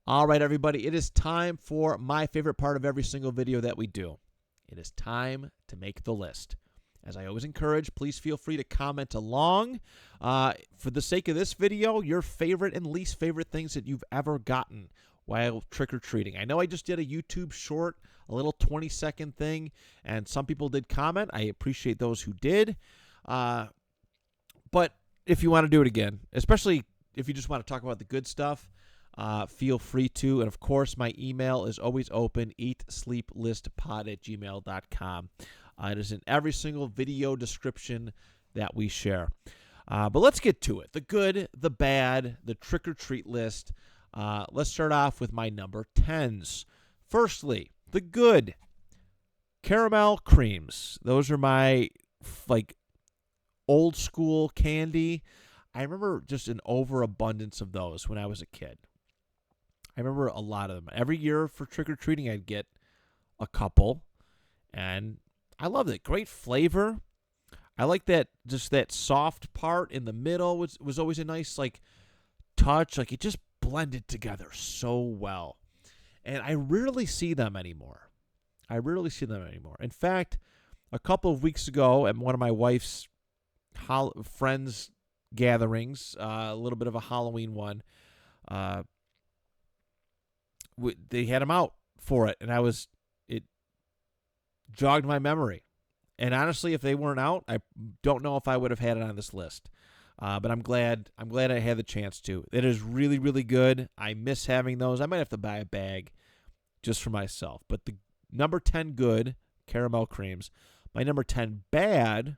All right, everybody, it is time for my favorite part of every single video that we do. It is time to make the list. As I always encourage, please feel free to comment along. For the sake of this video, your favorite and least favorite things that you've ever gotten while trick-or-treating. I know I just did a YouTube short, a little 20-second thing, and some people did comment. I appreciate those who did. But if you want to do it again, especially if you just want to talk about the good stuff, feel free to. And, of course, my email is always open, eatsleeplistpod@gmail.com. It is in every single video description that we share. But let's get to it. The good, the bad, the trick-or-treat list. Let's start off with my number 10s. Firstly, the good. Caramel creams. Those are my, old school candy. I remember just an overabundance of those when I was a kid. I remember a lot of them. Every year for trick-or-treating, I'd get a couple, and I loved it. Great flavor. I like that, just that soft part in the middle was always a nice, touch. It just blended together so well. And I rarely see them anymore. In fact, a couple of weeks ago at one of my wife's friends' gatherings, a little bit of a Halloween one, they had them out for it, and it jogged my memory. And honestly, if they weren't out, I don't know if I would have had it on this list. But I'm glad I had the chance to. It is really, really good. I miss having those. I might have to buy a bag just for myself. But the number 10 good, caramel creams. My number 10 bad,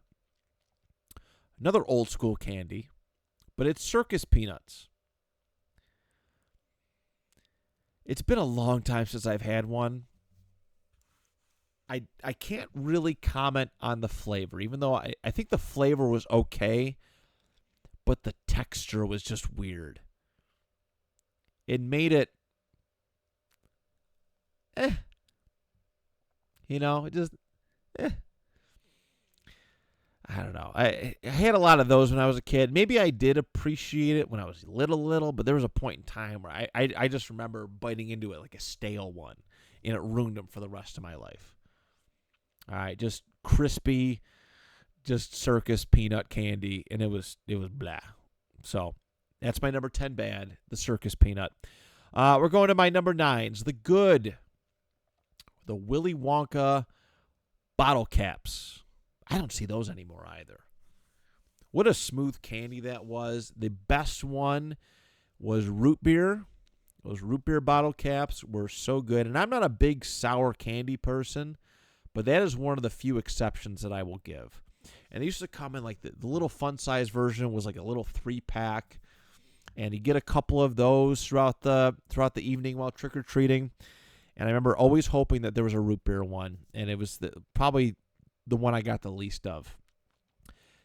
another old school candy, but it's circus peanuts. It's been a long time since I've had one. I can't really comment on the flavor, even though I think the flavor was okay, but the texture was just weird. It made it, it just, I don't know. I had a lot of those when I was a kid. Maybe I did appreciate it when I was little, but there was a point in time where I just remember biting into it like a stale one, and it ruined them for the rest of my life. All right, just crispy, just circus peanut candy, and it was blah. So that's my number 10 bad, the circus peanut. We're going to my number 9s, the good, the Willy Wonka bottle caps. I don't see those anymore either. What a smooth candy that was. The best one was root beer. Those root beer bottle caps were so good. And I'm not a big sour candy person, but that is one of the few exceptions that I will give. And they used to come in the little fun-size version was like a little 3-pack. And you get a couple of those throughout the evening while trick-or-treating. And I remember always hoping that there was a root beer one. And it was probably the one I got the least of.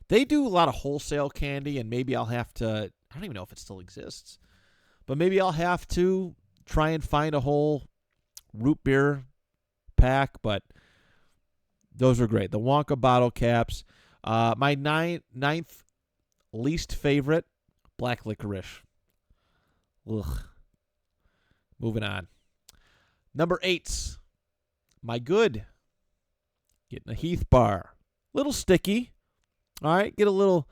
They do a lot of wholesale candy, and maybe I'll have to, I don't even know if it still exists, but maybe I'll have to try and find a whole root beer pack, but those are great. The Wonka bottle caps. My ninth least favorite, black licorice. Ugh. Moving on. Number 8, my good. Getting a Heath bar. Little sticky. All right, get a little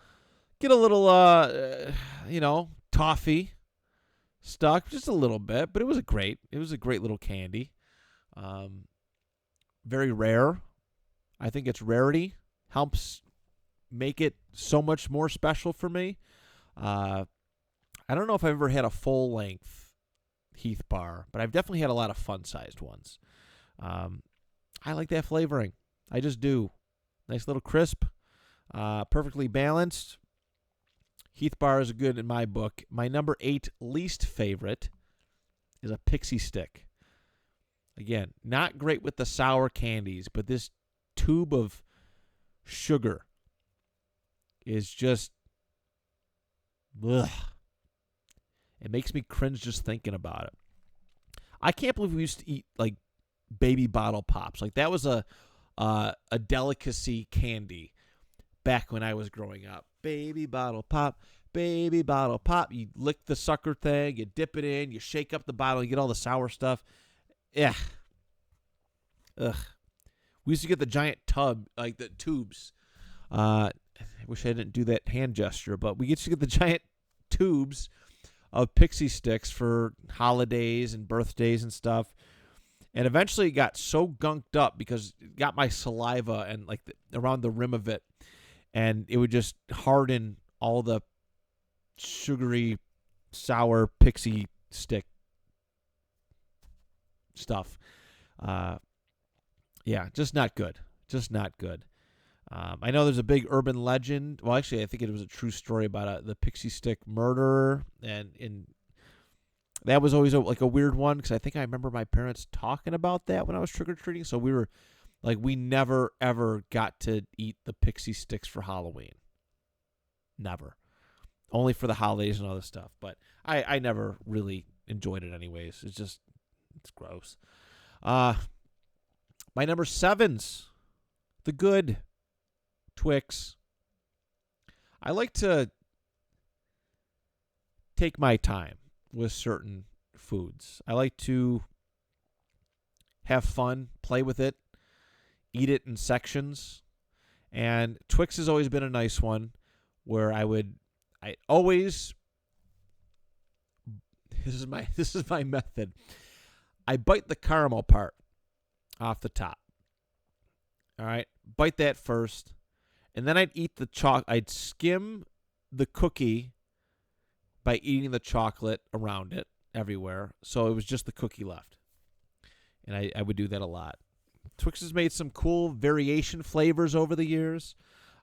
toffee stuck, just a little bit, but it was a great little candy. Very rare. I think its rarity helps make it so much more special for me. I don't know if I've ever had a full-length Heath bar, but I've definitely had a lot of fun-sized ones. I like that flavoring. I just do. Nice little crisp, perfectly balanced. Heath bar is good in my book. My number 8 least favorite is a pixie stick. Again, not great with the sour candies, but this tube of sugar is just, ugh. It makes me cringe just thinking about it. I can't believe we used to eat baby bottle pops. That was a delicacy candy back when I was growing up. Baby bottle pop, baby bottle pop. You lick the sucker thing, you dip it in, you shake up the bottle, you get all the sour stuff. Yeah. Ugh. We used to get the giant tub, like the tubes. I wish I didn't do that hand gesture, but we used to get the giant tubes of pixie sticks for holidays and birthdays and stuff. And eventually it got so gunked up because it got my saliva and like around the rim of it. And it would just harden all the sugary, sour pixie stick stuff. Yeah, just not good. Just not good. I know there's a big urban legend. Well, actually, I think it was a true story about the pixie stick murderer, and that was always like a weird one because I think I remember my parents talking about that when I was trick or treating. So we were like, we never ever got to eat the pixie sticks for Halloween. Never, only for the holidays and other stuff. But I never really enjoyed it anyways. It's gross. My number 7's the good Twix. I like to take my time with certain foods. I like to have fun, play with it, eat it in sections. And Twix has always been a nice one where I always this is my method. I bite the caramel part off the top. All right, bite that first, and then I'd eat the I'd skim the cookie by eating the chocolate around it everywhere, so it was just the cookie left. And I would do that a lot. Twix has made some cool variation flavors over the years,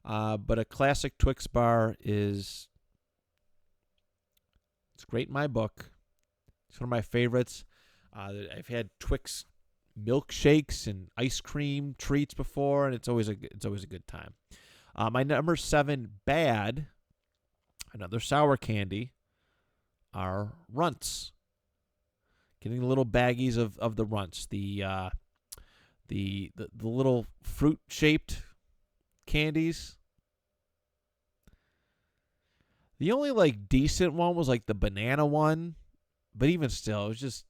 but a classic Twix bar it's great in my book. It's one of my favorites. I've had Twix milkshakes and ice cream treats before, and it's always a good time. My number 7 bad, another sour candy, are Runts. Getting the little baggies of the Runts, the little fruit shaped candies. The only like decent one was like the banana one, but even still, it was just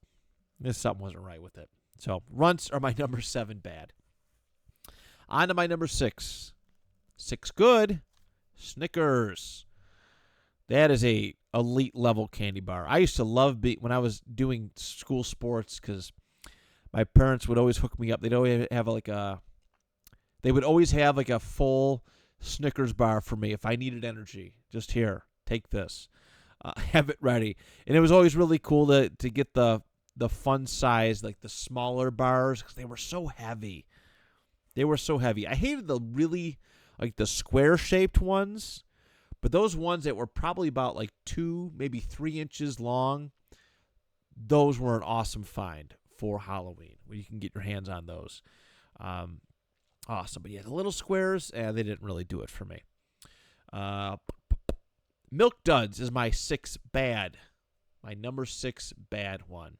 something wasn't right with it. So Runts are my number 7 bad. On to my number 6. 6 good. Snickers. That is a elite level candy bar. I used to love when I was doing school sports because my parents would always hook me up. They would always have like a full Snickers bar for me if I needed energy. Just here, take this. Have it ready. And it was always really cool to get the fun size, like the smaller bars, because they were so heavy. I hated the really, like the square-shaped ones, but those ones that were probably about like 2, maybe 3 inches long, those were an awesome find for Halloween, where you can get your hands on those. Awesome. But yeah, the little squares, they didn't really do it for me. Milk Duds is my 6 bad. My number 6 bad one.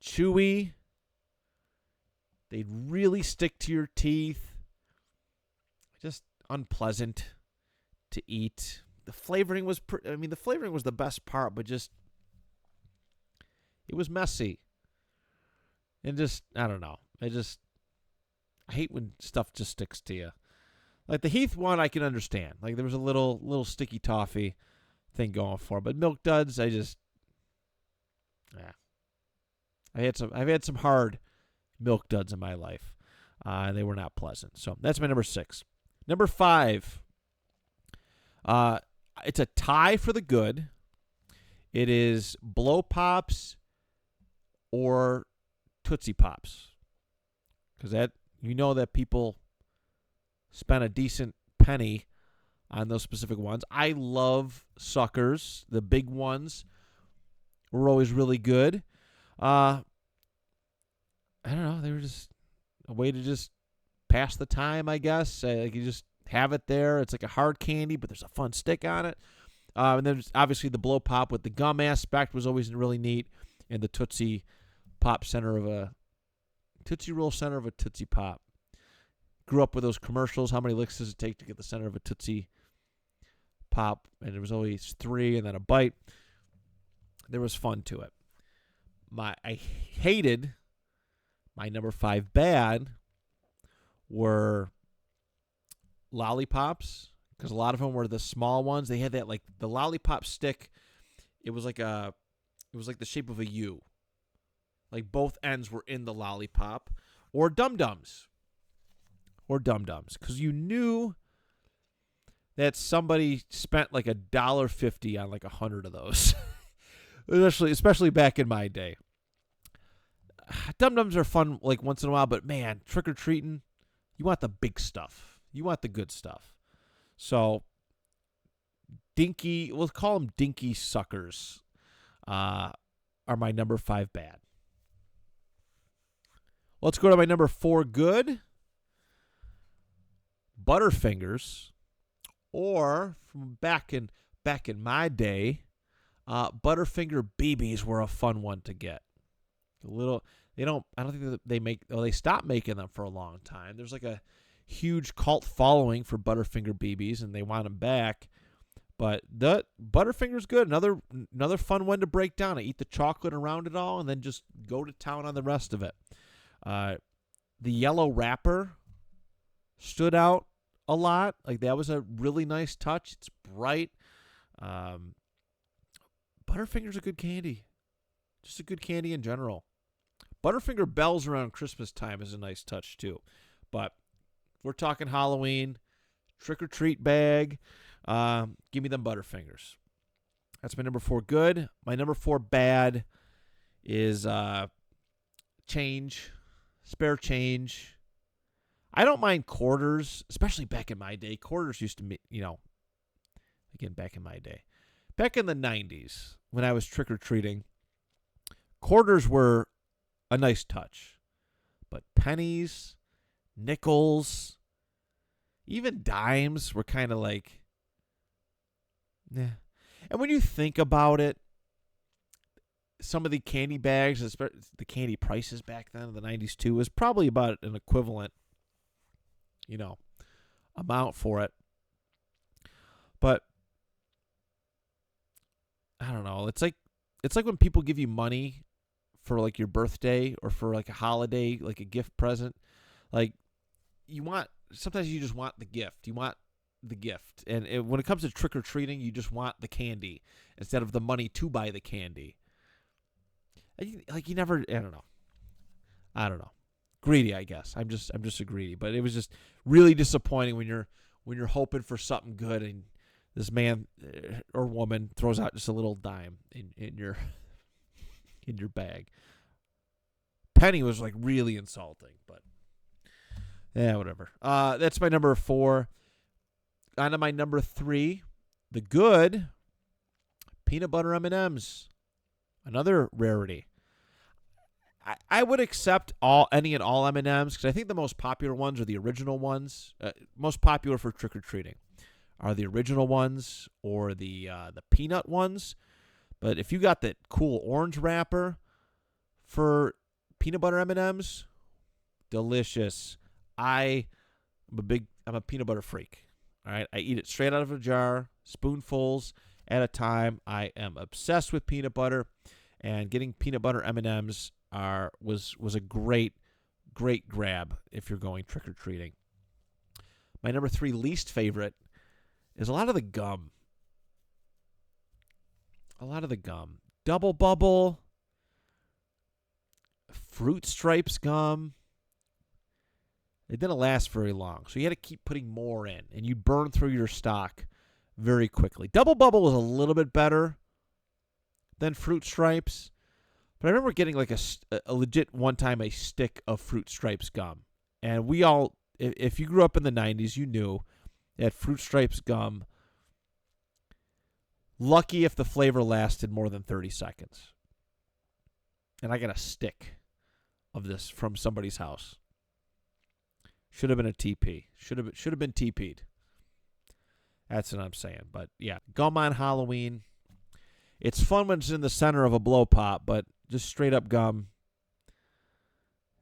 Chewy. They'd really stick to your teeth. Just unpleasant to eat. The flavoring was the best part, but just it was messy. And just I don't know. I hate when stuff just sticks to you. Like the Heath one I can understand. Like there was a little sticky toffee thing going for, but Milk Duds I've had some hard Milk Duds in my life. They were not pleasant. So that's my number 6. Number 5. It's a tie for the good. It is Blow Pops or Tootsie Pops. Because that people spend a decent penny on those specific ones. I love Suckers. The big ones were always really good. I don't know. They were just a way to just pass the time, I guess. Like you just have it there. It's like a hard candy, but there's a fun stick on it. And then obviously the Blow Pop with the gum aspect was always really neat. And the Tootsie Roll center of a Tootsie Pop. Grew up with those commercials. How many licks does it take to get the center of a Tootsie pop, and there was always 3 and then a bite. There was fun to it. I hated my number 5 bad were lollipops, because a lot of them were the small ones. They had that, like, the lollipop stick. It was like the shape of a U. Like, both ends were in the lollipop. Or Dum-Dums. Because you knew that somebody spent like $1.50 on like 100 of those. especially back in my day. Dum-Dums are fun like once in a while, but man, trick-or-treating, you want the big stuff. You want the good stuff. So, we'll call them dinky suckers, are my number 5 bad. Let's go to my number 4 good. Butterfingers, or from back in my day, Butterfinger BBs were a fun one to get. I don't think that they stopped making them for a long time. There's like a huge cult following for Butterfinger BBs, and they want them back. But the Butterfinger's good. Another fun one to break down. I eat the chocolate around it all, and then just go to town on the rest of it. The yellow wrapper stood out a lot. Like, that was a really nice touch. It's bright. Butterfinger's a good candy. Just a good candy in general. Butterfinger bells around Christmas time is a nice touch too. But if we're talking Halloween, trick-or-treat bag, give me them Butterfingers. That's my number 4 good. My number 4 bad is change. Spare change. I don't mind quarters, especially back in my day. Quarters used to be, again, back in my day. Back in the 90s, when I was trick-or-treating, quarters were a nice touch. But pennies, nickels, even dimes were kind of like, nah. And when you think about it, some of the candy bags, the candy prices back then in the 90s too, was probably about an equivalent, amount for it. But I don't know. It's like when people give you money for like your birthday or for like a holiday, like a gift present. Like, sometimes you just want the gift. You want the gift. And when it comes to trick-or-treating, you just want the candy instead of the money to buy the candy. Like, you never, I don't know. Greedy, I guess. I'm just a greedy. But it was just really disappointing when you're hoping for something good and this man or woman throws out just a little dime in your bag. Penny was like really insulting, but yeah, whatever. That's my number 4. On to my number 3, the good peanut butter M&Ms. Another rarity. I would accept any and all M&Ms because I think the most popular ones are the original ones. Most popular for trick-or-treating are the original ones or the peanut ones. But if you got that cool orange wrapper for peanut butter M&Ms, delicious. I'm a peanut butter freak. All right, I eat it straight out of a jar, spoonfuls at a time. I am obsessed with peanut butter, and getting peanut butter M&Ms was a great grab if you're going trick-or-treating. My number 3 least favorite is a lot of the gum. Double Bubble, Fruit Stripes gum. It didn't last very long, so you had to keep putting more in, and you'd burn through your stock very quickly. Double Bubble was a little bit better than Fruit Stripes, but I remember getting like a legit one time a stick of Fruit Stripes gum. And we all, if you grew up in the 90s, you knew that Fruit Stripes gum, lucky if the flavor lasted more than 30 seconds. And I got a stick of this from somebody's house. Should have been a TP. Should have been TP'd. That's what I'm saying. But yeah, gum on Halloween. It's fun when it's in the center of a blow pop, but just straight up gum,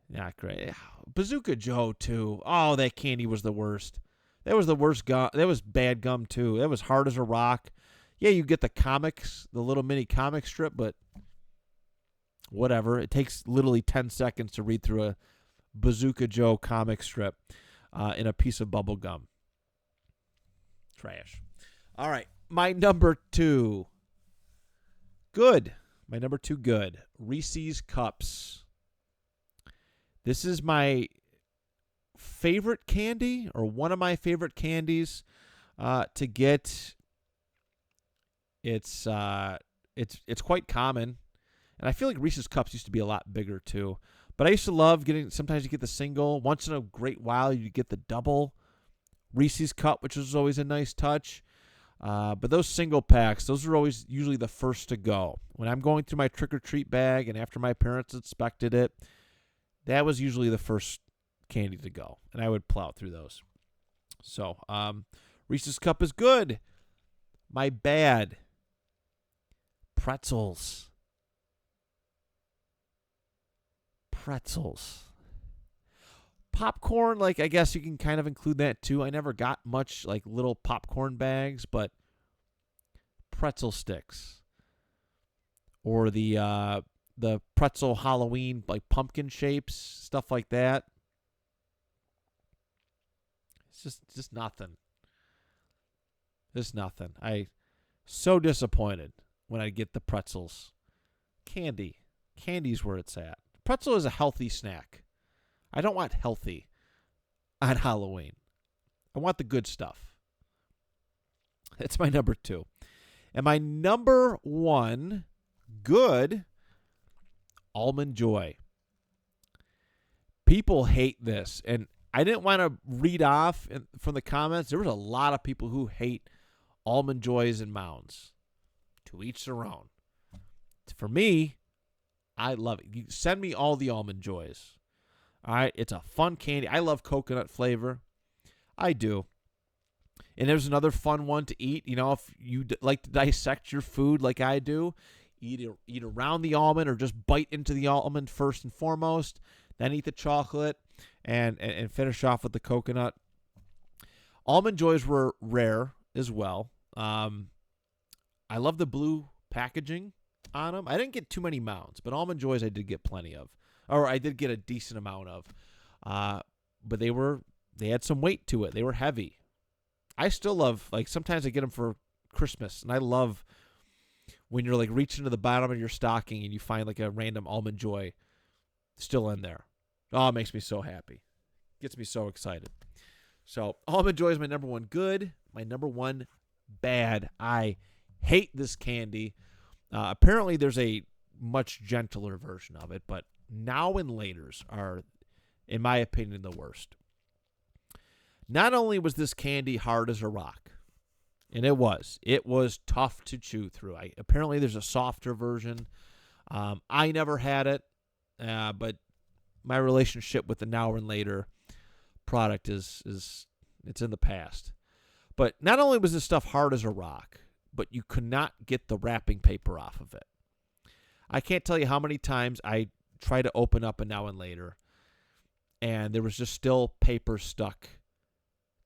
not great. Bazooka Joe too. Oh, that candy was the worst. That was the worst gum. That was bad gum too. That was hard as a rock. Yeah, you get the comics, the little mini comic strip, but whatever. It takes literally 10 seconds to read through a Bazooka Joe comic strip in a piece of bubble gum. Trash. All right, my number 2. Good. My number 2 good. Reese's Cups. This is my favorite candy, or one of my favorite candies to get. It's quite common, and I feel like Reese's Cups used to be a lot bigger too. But I used to love getting. Sometimes you get the single. Once in a great while, you get the double Reese's Cup, which is always a nice touch. But those single packs, those are always usually the first to go. When I'm going through my trick-or-treat bag and after my parents inspected it, that was usually the first candy to go, and I would plow through those. So, Reese's Cup is good. My bad. Pretzels. Popcorn, like, I guess you can kind of include that too. I never got much like little popcorn bags, but pretzel sticks or the pretzel Halloween, like pumpkin shapes, stuff like that. It's just nothing. Just nothing. I so disappointed when I get the pretzels. Candy's where it's at. Pretzel is a healthy snack. I don't want healthy on Halloween. I want the good stuff. That's my number 2. And my number 1 good, Almond Joy. People hate this. And I didn't want to read off from the comments. There was a lot of people who hate Almond Joys and Mounds. To each their own. For me, I love it. You send me all the Almond Joys. All right, it's a fun candy. I love coconut flavor. I do. And there's another fun one to eat. You know, if you like to dissect your food like I do, eat around the almond or just bite into the almond first and foremost, then eat the chocolate and finish off with the coconut. Almond Joys were rare as well. I love the blue packaging on them. I didn't get too many Mounds, but Almond Joys I did get plenty of. Or I did get a decent amount of. But they had some weight to it. They were heavy. I still love, like, sometimes I get them for Christmas, and I love when you're, like, reaching to the bottom of your stocking and you find, like, a random Almond Joy still in there. Oh, it makes me so happy. Gets me so excited. So, Almond Joy is my number 1 good. My number 1 bad. I hate this candy. Apparently, there's a much gentler version of it, but now and laters are, in my opinion, the worst. Not only was this candy hard as a rock, and it was tough to chew through. Apparently, there's a softer version. I never had it, but my relationship with the now and later product is it's in the past. But not only was this stuff hard as a rock, but you could not get the wrapping paper off of it. I can't tell you how many times I tried to open up a now and later, and there was just still paper stuck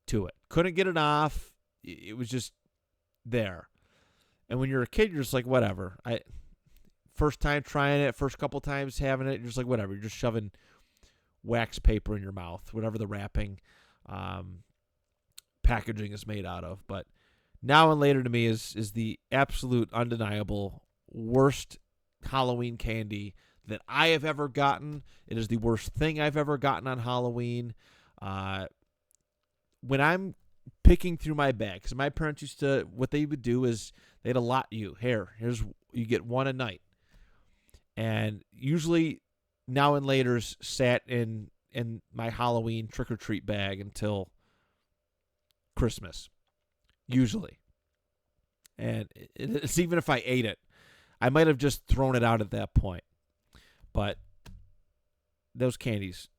to it. Couldn't get it off. It was just there. And when you're a kid, you're just like, whatever. First time trying it, first couple times having it, you're just like, whatever. You're just shoving wax paper in your mouth, whatever the wrapping packaging is made out of. But now and later to me is the absolute undeniable worst Halloween candy that I have ever gotten. It is the worst thing I've ever gotten on Halloween. When I'm picking through my bag, because my parents used to, what they would do is they'd allot you, you get one a night. And usually now and later's sat in my Halloween trick-or-treat bag until Christmas, usually. And it's even if I ate it, I might have just thrown it out at that point. But those candies,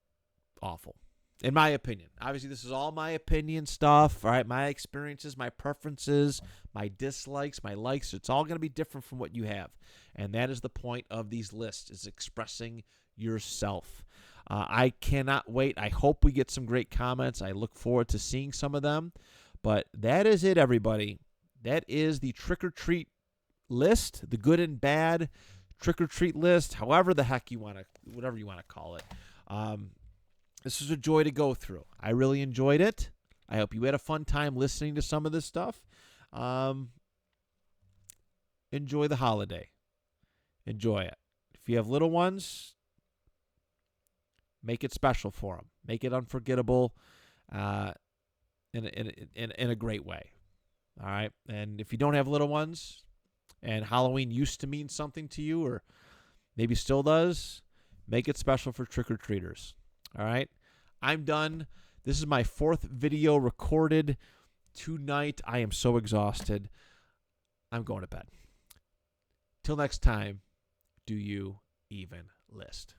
awful. In my opinion. Obviously, this is all my opinion stuff, all right? My experiences, my preferences, my dislikes, my likes. It's all going to be different from what you have. And that is the point of these lists, is expressing yourself. I cannot wait. I hope we get some great comments. I look forward to seeing some of them. But that is it, everybody. That is the trick-or-treat list, the good and bad trick-or-treat list, however the heck you want to, whatever you want to call it. This was a joy to go through. I really enjoyed it. I hope you had a fun time listening to some of this stuff. Enjoy the holiday. Enjoy it. If you have little ones, make it special for them. Make it unforgettable in a great way. All right? And if you don't have little ones and Halloween used to mean something to you or maybe still does, make it special for trick-or-treaters. All right? I'm done. This is my 4th video recorded tonight. I am so exhausted. I'm going to bed. Till next time, do you even list?